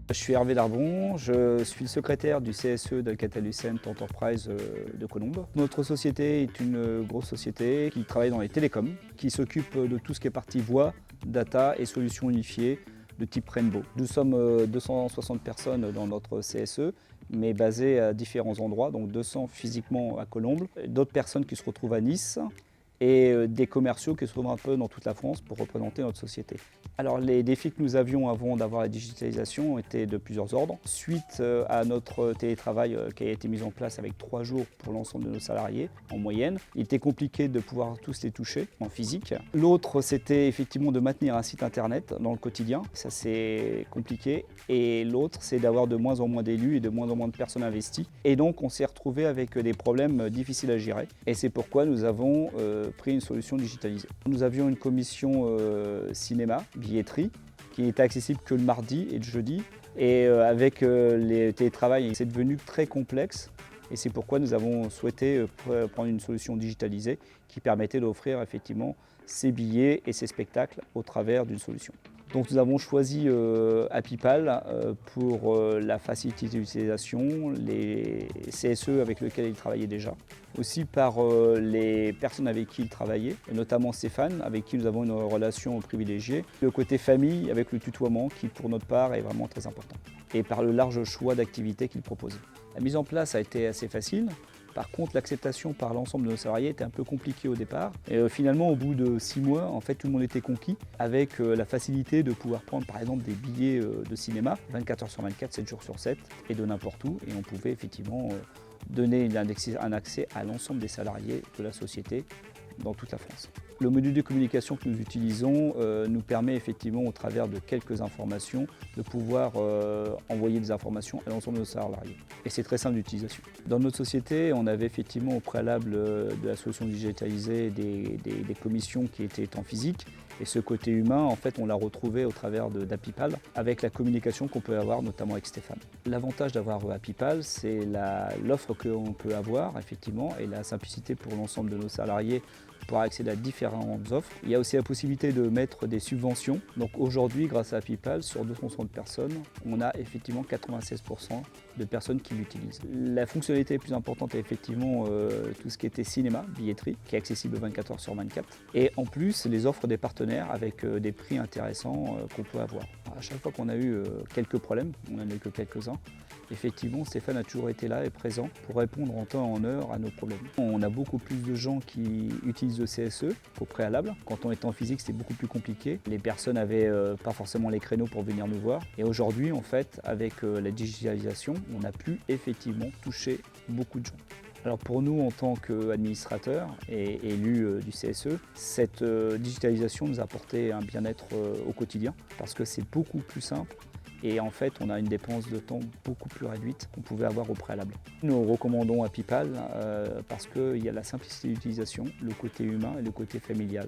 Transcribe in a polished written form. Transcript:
Je suis Hervé Larbon, je suis le secrétaire du CSE d'Alcatel-Lucent Enterprise de Colombes. Notre société est une grosse société qui travaille dans les télécoms, qui s'occupe de tout ce qui est partie voix, data et solutions unifiées de type Rainbow. Nous sommes 260 personnes dans notre CSE, mais basées à différents endroits, donc 200 physiquement à Colombes, d'autres personnes qui se retrouvent à Nice et des commerciaux qui se trouvent un peu dans toute la France pour représenter notre société. Alors les défis que nous avions avant d'avoir la digitalisation étaient de plusieurs ordres. Suite à notre télétravail qui a été mis en place avec 3 jours pour l'ensemble de nos salariés en moyenne, il était compliqué de pouvoir tous les toucher en physique. L'autre, c'était effectivement de maintenir un site internet dans le quotidien, ça c'est compliqué. Et l'autre, c'est d'avoir de moins en moins d'élus et de moins en moins de personnes investies. Et donc on s'est retrouvé avec des problèmes difficiles à gérer. Et c'est pourquoi nous avons pris une solution digitalisée. Nous avions une commission cinéma, billetterie, qui n'était accessible que le mardi et le jeudi. Et avec les télétravail, c'est devenu très complexe. Et c'est pourquoi nous avons souhaité prendre une solution digitalisée qui permettait d'offrir effectivement ces billets et ces spectacles au travers d'une solution. Donc nous avons choisi Apipal pour la facilité d'utilisation, les CSE avec lesquels il travaillait déjà, aussi par les personnes avec qui il travaillait, notamment Stéphane, avec qui nous avons une relation privilégiée, le côté famille avec le tutoiement qui pour notre part est vraiment très important, et par le large choix d'activités qu'il proposait. La mise en place a été assez facile. Par contre, l'acceptation par l'ensemble de nos salariés était un peu compliquée au départ. Et finalement, au bout de 6 mois, en fait, tout le monde était conquis avec la facilité de pouvoir prendre par exemple des billets de cinéma 24 heures sur 24, 7 jours sur 7 et de n'importe où. Et on pouvait effectivement donner un accès à l'ensemble des salariés de la société dans toute la France. Le module de communication que nous utilisons nous permet effectivement, au travers de quelques informations, de pouvoir envoyer des informations à l'ensemble de nos salariés. Et c'est très simple d'utilisation. Dans notre société, on avait effectivement au préalable de la solution digitalisée des commissions qui étaient en physique. Et ce côté humain, en fait, on l'a retrouvé au travers d'Apipal, avec la communication qu'on peut avoir, notamment avec Stéphane. L'avantage d'avoir Apipal, c'est l'offre qu'on peut avoir, effectivement, et la simplicité pour l'ensemble de nos salariés pour accéder à différentes offres. Il y a aussi la possibilité de mettre des subventions. Donc aujourd'hui, grâce à Apipal, sur 260 personnes, on a effectivement 96% de personnes qui l'utilisent. La fonctionnalité la plus importante est effectivement tout ce qui était cinéma, billetterie, qui est accessible 24 heures sur 24. Et en plus, les offres des partenaires avec des prix intéressants qu'on peut avoir. À chaque fois qu'on a eu quelques problèmes, on n'en a eu que quelques-uns, effectivement, Stéphane a toujours été là et présent pour répondre en temps et en heure à nos problèmes. On a beaucoup plus de gens qui utilisent le CSE qu'au préalable. Quand on était en physique, c'était beaucoup plus compliqué. Les personnes n'avaient pas forcément les créneaux pour venir nous voir. Et aujourd'hui, en fait, avec la digitalisation, on a pu effectivement toucher beaucoup de gens. Alors pour nous, en tant qu'administrateurs et élus du CSE, cette digitalisation nous a apporté un bien-être au quotidien parce que c'est beaucoup plus simple. Et en fait, on a une dépense de temps beaucoup plus réduite qu'on pouvait avoir au préalable. Nous recommandons Apipal parce qu'il y a la simplicité d'utilisation, le côté humain et le côté familial.